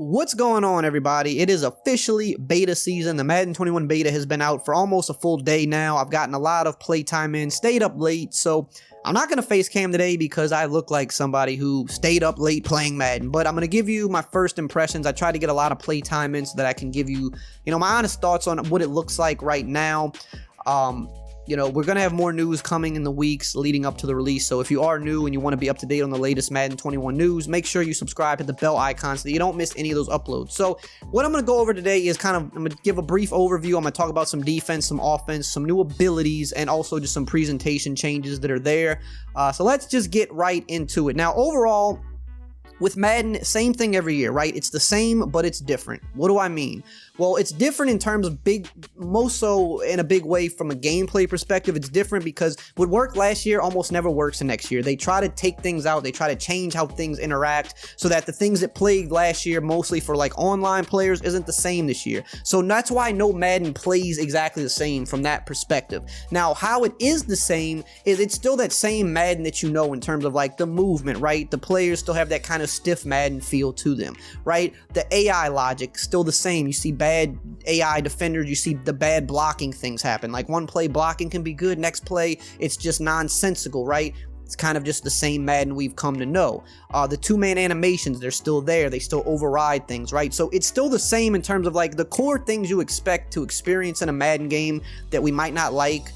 What's going on, everybody? It is officially beta season. The Madden 21 beta has been out for almost a full day now. I've gotten a lot of playtime in, stayed up late, so I'm not going to face cam today because I look like somebody who stayed up late playing Madden, but I'm going to give you my first impressions. I try to get a lot of playtime in so that I can give you, my honest thoughts on what it looks like right now. We're going to have more news coming in the weeks leading up to the release, so if you are new and you want to be up to date on the latest Madden 21 news, make sure you subscribe to the bell icon so that you don't miss any of those uploads. So what I'm going to go over today is I'm going to give a brief overview. I'm going to talk about some defense, some offense, some new abilities, and also just some presentation changes that are there. So let's just get right into it. Now, overall, with Madden, same thing every year, right? It's the same, but it's different. What do I mean? Well, it's different in terms of most so in a big way from a gameplay perspective. It's different because what worked last year almost never works the next year. They try to take things out. They try to change how things interact so that the things that plagued last year, mostly for like online players, isn't the same this year. So that's why no Madden plays exactly the same from that perspective. Now, how it is the same is it's still that same Madden that you know in terms of like the movement, right? The players still have that kind of stiff Madden feel to them, right? The AI logic still the same. You see bad AI defenders, you see the bad blocking things happen. Like one play blocking can be good, next play it's just nonsensical, right? It's kind of just the same Madden we've come to know. The two-man animations, they're still there. They still override things, right? So it's still the same in terms of like the core things you expect to experience in a Madden game that we might not like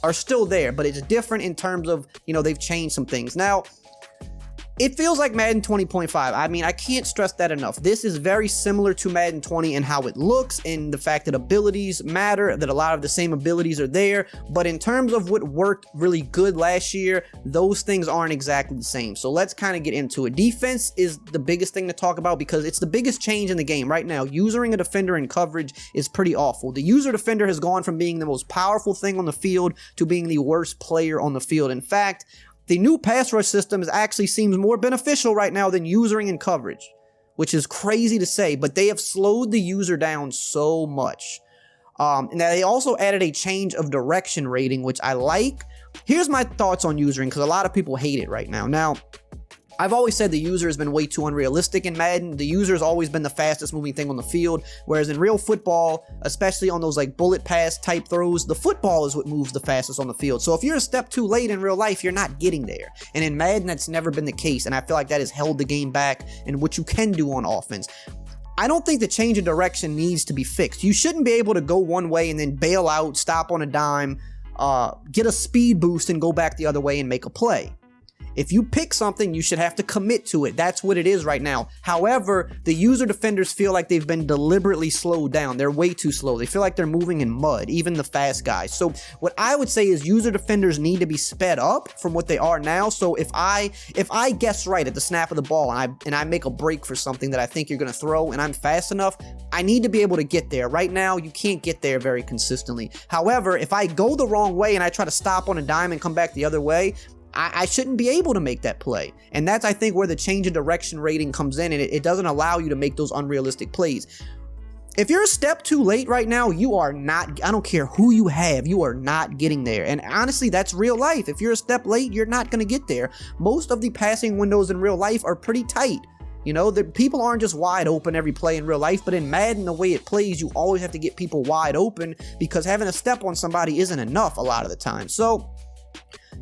are still there, but it's different in terms of, they've changed some things. Now, it feels like Madden 20.5. I mean, I can't stress that enough. This is very similar to Madden 20 in how it looks, and the fact that abilities matter, that a lot of the same abilities are there, but in terms of what worked really good last year, those things aren't exactly the same. So let's kind of get into it. Defense is the biggest thing to talk about because it's the biggest change in the game right now. Using a defender in coverage is pretty awful. The user defender has gone from being the most powerful thing on the field to being the worst player on the field. In fact, the new pass rush system actually seems more beneficial right now than usering in coverage, which is crazy to say, but they have slowed the user down so much. And they also added a change of direction rating, which I like. Here's my thoughts on usering, because a lot of people hate it right now. Now, I've always said the user has been way too unrealistic in Madden. The user has always been the fastest moving thing on the field, whereas in real football, especially on those like bullet pass type throws, the football is what moves the fastest on the field. So if you're a step too late in real life, you're not getting there. And in Madden, that's never been the case, and I feel like that has held the game back in what you can do on offense. I don't think the change of direction needs to be fixed. You shouldn't be able to go one way and then bail out, stop on a dime, get a speed boost, and go back the other way and make a play. If you pick something, you should have to commit to it. That's what it is right now. However, the user defenders feel like they've been deliberately slowed down. They're way too slow. They feel like they're moving in mud, even the fast guys. So what I would say is user defenders need to be sped up from what they are now. So if I guess right at the snap of the ball and I make a break for something that I think you're going to throw and I'm fast enough, I need to be able to get there. Right now, you can't get there very consistently. However, if I go the wrong way and I try to stop on a dime and come back the other way, I shouldn't be able to make that play. And that's, I think, where the change of direction rating comes in, and it doesn't allow you to make those unrealistic plays. If you're a step too late right now, you are not, I don't care who you have, you are not getting there. And honestly, that's real life. If you're a step late, you're not going to get there. Most of the passing windows in real life are pretty tight. The people aren't just wide open every play in real life, but in Madden, the way it plays, you always have to get people wide open because having a step on somebody isn't enough a lot of the time. So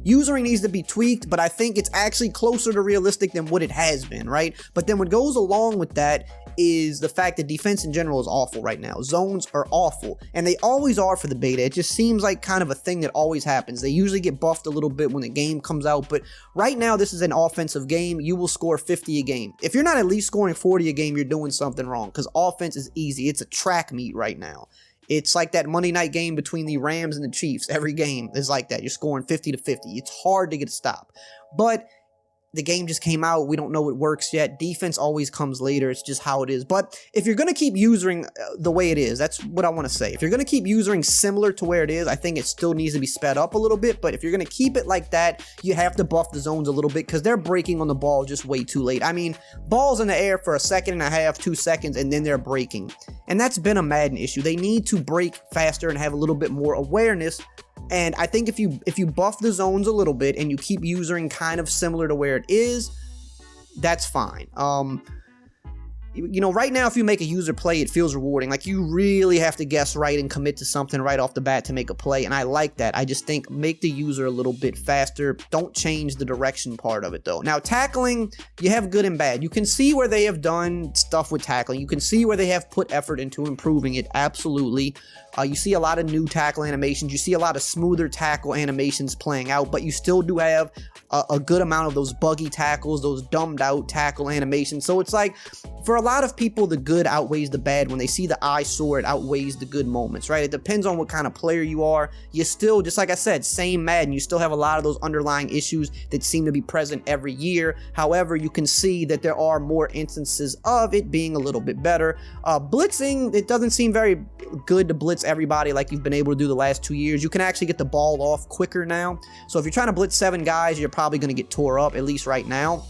usering needs to be tweaked, but I think it's actually closer to realistic than what it has been, right? But then what goes along with that is the fact that defense in general is awful right now. Zones are awful, and they always are for the beta. It just seems like kind of a thing that always happens. They usually get buffed a little bit when the game comes out, but right now this is an offensive game. You will score 50 a game. If you're not at least scoring 40 a game, you're doing something wrong, because offense is easy. It's a track meet right now. It's like that Monday night game between the Rams and the Chiefs. Every game is like that. You're scoring 50 to 50. It's hard to get a stop. But the game just came out. We don't know it works yet. Defense always comes later. It's just how it is. But if you're going to keep using the way it is, that's what I want to say. If you're going to keep using similar to where it is, I think it still needs to be sped up a little bit. But if you're going to keep it like that, you have to buff the zones a little bit because they're breaking on the ball just way too late. I mean, ball's in the air for a second and a half, 2 seconds, and then they're breaking. And that's been a Madden issue. They need to break faster and have a little bit more awareness. And I think if you buff the zones a little bit and you keep using kind of similar to where it is, that's fine. you know, right now if you make a user play, it feels rewarding. Like, you really have to guess right and commit to something right off the bat to make a play, and I like that. I just think make the user a little bit faster. Don't change the direction part of it, though. Now, tackling, you have good and bad. You can see where they have done stuff with tackling. You can see where they have put effort into improving it, absolutely. You see a lot of new tackle animations. You see a lot of smoother tackle animations playing out, but you still do have a good amount of those buggy tackles, those dumbed out tackle animations. So it's like, for a lot of people, the good outweighs the bad. When they see the eyesore, it outweighs the good moments, right? It depends on what kind of player you are. You still, just like I said, same Madden, you still have a lot of those underlying issues that seem to be present every year. However, you can see that there are more instances of it being a little bit better. Blitzing, it doesn't seem very good to blitz everybody like you've been able to do the last 2 years. You can actually get the ball off quicker now. So if you're trying to blitz 7 guys, you're probably going to get tore up, at least right now.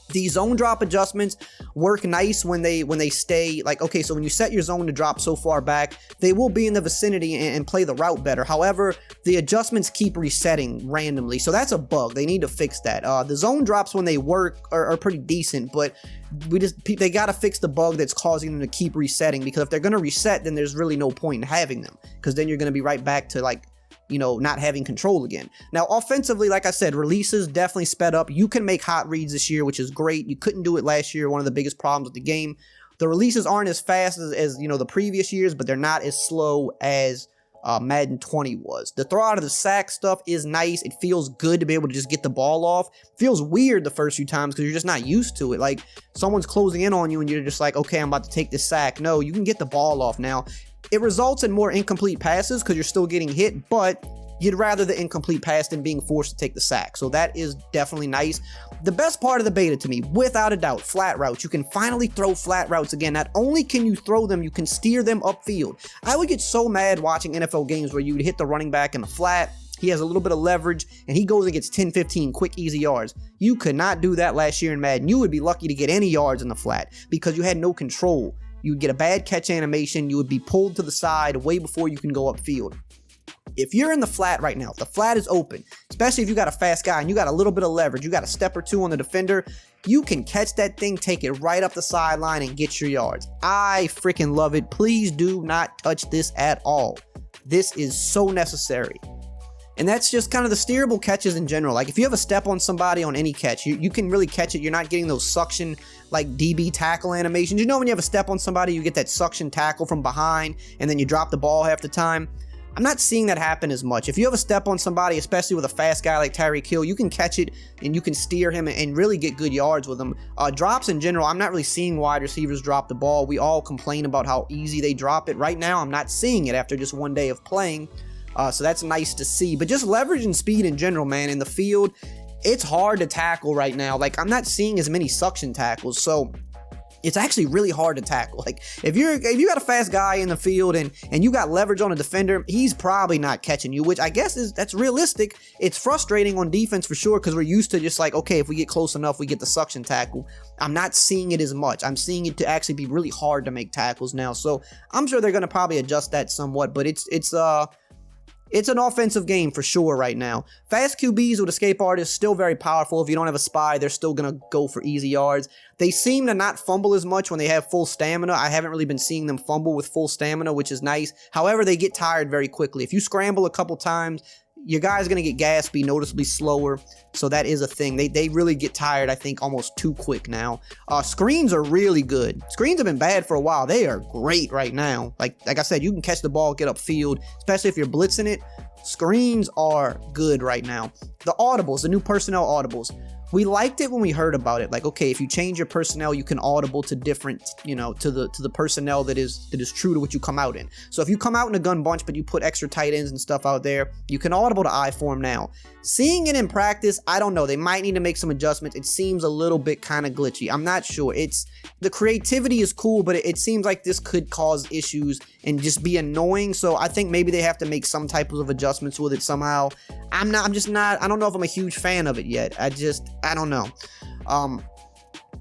The zone drop adjustments work nice when they stay, like, okay, so when you set your zone to drop so far back, they will be in the vicinity and play the route better. However, the adjustments keep resetting randomly, so that's a bug. They need to fix that. The zone drops when they work are pretty decent, but they got to fix the bug that's causing them to keep resetting, because if they're going to reset, then there's really no point in having them, because then you're going to be right back to, like, you know, not having control again. Now, offensively, like I said, releases definitely sped up. You can make hot reads this year, which is great. You couldn't do it last year, one of the biggest problems with the game. The releases aren't as fast as you know, the previous years, but they're not as slow as Madden 20 was. The throw out of the sack stuff is nice. It feels good to be able to just get the ball off. It feels weird the first few times because you're just not used to it. Like, someone's closing in on you and you're just like, okay, I'm about to take this sack. No, you can get the ball off now. It results in more incomplete passes because you're still getting hit, but you'd rather the incomplete pass than being forced to take the sack. So that is definitely nice. The best part of the beta to me, without a doubt, flat routes. You can finally throw flat routes again. Not only can you throw them, you can steer them upfield. I would get so mad watching NFL games where you would hit the running back in the flat. He has a little bit of leverage, and he goes and gets 10, 15 quick, easy yards. You could not do that last year in Madden. You would be lucky to get any yards in the flat because you had no control. You would get a bad catch animation. You would be pulled to the side way before you can go upfield. If you're in the flat right now, if the flat is open, especially if you got a fast guy and you got a little bit of leverage, you got a step or two on the defender, you can catch that thing, take it right up the sideline, and get your yards. I freaking love it. Please do not touch this at all. This is so necessary. And that's just kind of the steerable catches in general. Like, if you have a step on somebody on any catch, you can really catch it. You're not getting those suction, like, DB tackle animations. You know, when you have a step on somebody, you get that suction tackle from behind, and then you drop the ball half the time. I'm not seeing that happen as much. If you have a step on somebody, especially with a fast guy like Tyreek Hill, you can catch it, and you can steer him and really get good yards with him. Drops in general, I'm not really seeing wide receivers drop the ball. We all complain about how easy they drop it. Right now, I'm not seeing it after just one day of playing. So that's nice to see. But just leverage and speed in general, man, in the field, it's hard to tackle right now. Like, I'm not seeing as many suction tackles, so it's actually really hard to tackle. Like, if you got a fast guy in the field and you got leverage on a defender, he's probably not catching you, which I guess that's realistic. It's frustrating on defense for sure because we're used to just like, okay, if we get close enough, we get the suction tackle. I'm not seeing it as much. I'm seeing it to actually be really hard to make tackles now. So I'm sure they're going to probably adjust that somewhat, but it's an offensive game for sure right now. Fast QBs with escape artists, still very powerful. If you don't have a spy, they're still going to go for easy yards. They seem to not fumble as much when they have full stamina. I haven't really been seeing them fumble with full stamina, which is nice. However, they get tired very quickly. If you scramble a couple times, your guy's going to get gaspy, noticeably slower, so that is a thing. They really get tired, I think, almost too quick now. Screens are really good. Screens have been bad for a while. They are great right now. Like I said, you can catch the ball, get upfield, especially if you're blitzing it. Screens are good right now. The audibles, the new personnel audibles. We liked it when we heard about it. Like, okay, if you change your personnel, you can audible to different, you know, to the personnel that is true to what you come out in. So if you come out in a gun bunch, but you put extra tight ends and stuff out there, you can audible to I form now. Seeing it in practice, I don't know. They might need to make some adjustments. It seems a little bit kind of glitchy. I'm not sure. The creativity is cool, but it seems like this could cause issues and just be annoying. So I think maybe they have to make some type of adjustments with it somehow. I don't know if I'm a huge fan of it yet. I don't know.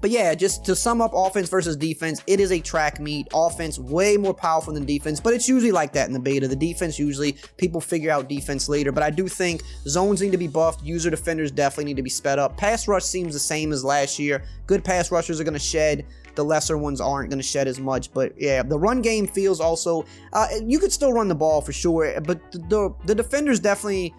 But yeah, just to sum up offense versus defense, it is a track meet. Offense way more powerful than defense, but it's usually like that in the beta. The defense, usually people figure out defense later, but I do think zones need to be buffed. User defenders definitely need to be sped up. Pass rush seems the same as last year. Good pass rushers are going to shed. the lesser ones aren't going to shed as much. But yeah, the run game feels also, you could still run the ball for sure, but the defenders definitely,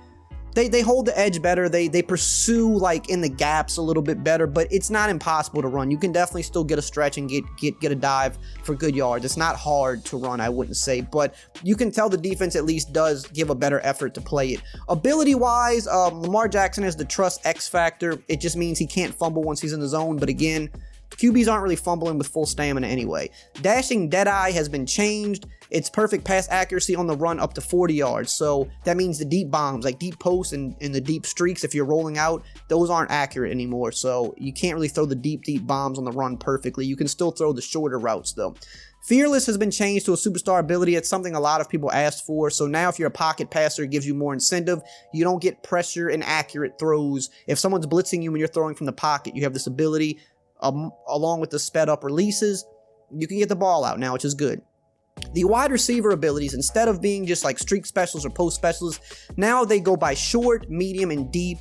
they hold the edge better. They pursue like in the gaps a little bit better, but it's not impossible to run. You can definitely still get a stretch and get a dive for good yards. It's not hard to run, I wouldn't say, but you can tell the defense at least does give a better effort to play it. Ability-wise, Lamar Jackson has the trust X factor. It just means he can't fumble once he's in the zone, but again, QBs aren't really fumbling with full stamina anyway. Dashing Deadeye has been changed. It's perfect pass accuracy on the run up to 40 yards. So that means the deep bombs, like deep posts and the deep streaks, if you're rolling out, those aren't accurate anymore. So you can't really throw the deep bombs on the run perfectly. You can still throw the shorter routes though. Fearless has been changed to a superstar ability. It's something a lot of people asked for. So now if you're a pocket passer, it gives you more incentive. You don't get pressure and accurate throws. If someone's blitzing you when you're throwing from the pocket, you have this ability. Along with the sped up releases, you can get the ball out now, which is good. The wide receiver abilities, instead of being just like streak specials or post specials, now they go by short, medium, and deep.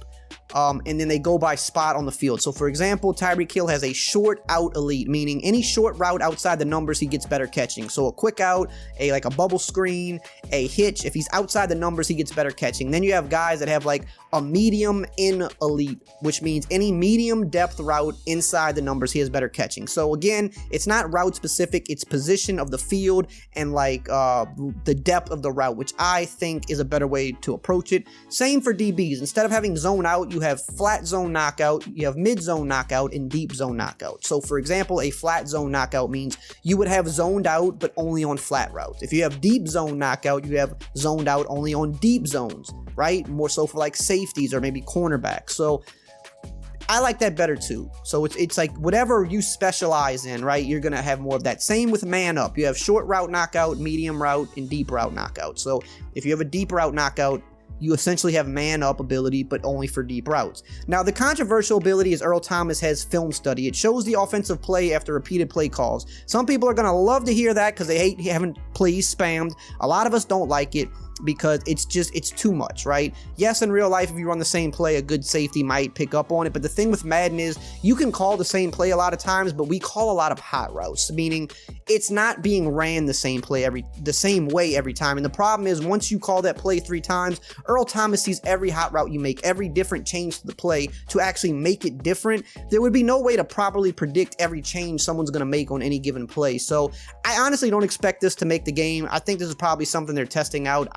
And then they go by spot on the field. So for example, Tyreek Hill has a short out elite, meaning any short route outside the numbers he gets better catching. So a quick out, like a bubble screen, a hitch, if he's outside the numbers he gets better catching. Then you have guys that have like a medium in elite, which means any medium depth route inside the numbers he has better catching. So again, it's not route specific, it's position of the field and like the depth of the route, which I think is a better way to approach it. Same for DBs. Instead of having zone out, you have flat zone knockout, you have mid zone knockout, and deep zone knockout. So for example, a flat zone knockout means you would have zoned out but only on flat routes. If you have deep zone knockout, you have zoned out only on deep zones, right? More so for like safeties or maybe cornerbacks. So I like that better too. So it's like whatever you specialize in, right? You're gonna have more of that. Same with man up. You have short route knockout, medium route, and deep route knockout. So if you have a deep route knockout, you essentially have man up ability, but only for deep routes. Now, the controversial ability is Earl Thomas has film study. It shows the offensive play after repeated play calls. Some people are going to love to hear that because they hate having plays spammed. A lot of us don't like it because it's too much, right? Yes, in real life, if you run the same play, a good safety might pick up on it. But the thing with Madden is you can call the same play a lot of times, but we call a lot of hot routes, meaning it's not being ran the same way every time. And the problem is once you call that play 3 times, Earl Thomas sees every hot route you make, every different change to the play to actually make it different. There would be no way to properly predict every change someone's going to make on any given play. So I honestly don't expect this to make the game. I think this is probably something they're testing out.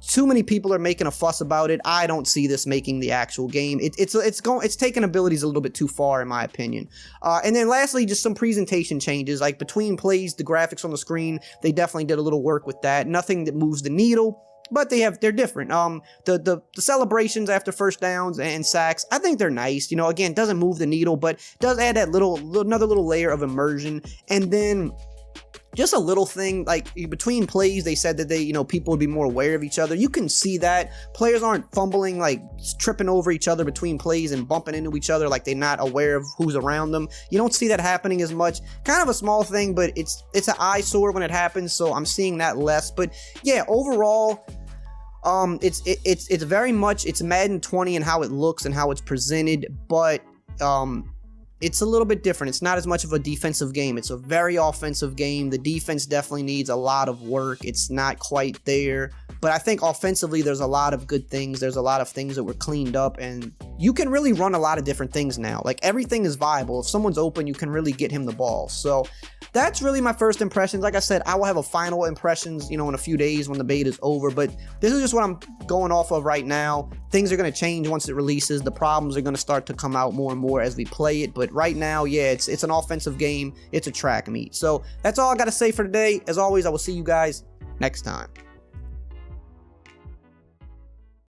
Too many people are making a fuss about it. I don't see this making the actual game. It's taking abilities a little bit too far in my opinion. And then lastly, just some presentation changes, like between plays, the graphics on the screen, they definitely did a little work with that. Nothing that moves the needle, but they're different. The celebrations after first downs and sacks, I think they're nice. You know, again, doesn't move the needle, but does add that another little layer of immersion. And then just a little thing, like between plays, they said that people would be more aware of each other. You can see that players aren't fumbling, like tripping over each other between plays and bumping into each other like they're not aware of who's around them. You don't see that happening as much. Kind of a small thing, but it's an eyesore when it happens, so I'm seeing that less. But yeah, overall, it's very much, it's Madden 20 and how it looks and how it's presented, but it's a little bit different. It's not as much of a defensive game. It's a very offensive game. The defense definitely needs a lot of work. It's not quite there. But I think offensively, there's a lot of good things. There's a lot of things that were cleaned up, and you can really run a lot of different things now. Like everything is viable. If someone's open, you can really get him the ball. So that's really my first impressions. Like I said, I will have a final impressions, in a few days when the beta is over. But this is just what I'm going off of right now. Things are going to change once it releases. The problems are going to start to come out more and more as we play it. But right now, yeah, it's an offensive game. It's a track meet. So that's all I got to say for today. As always, I will see you guys next time.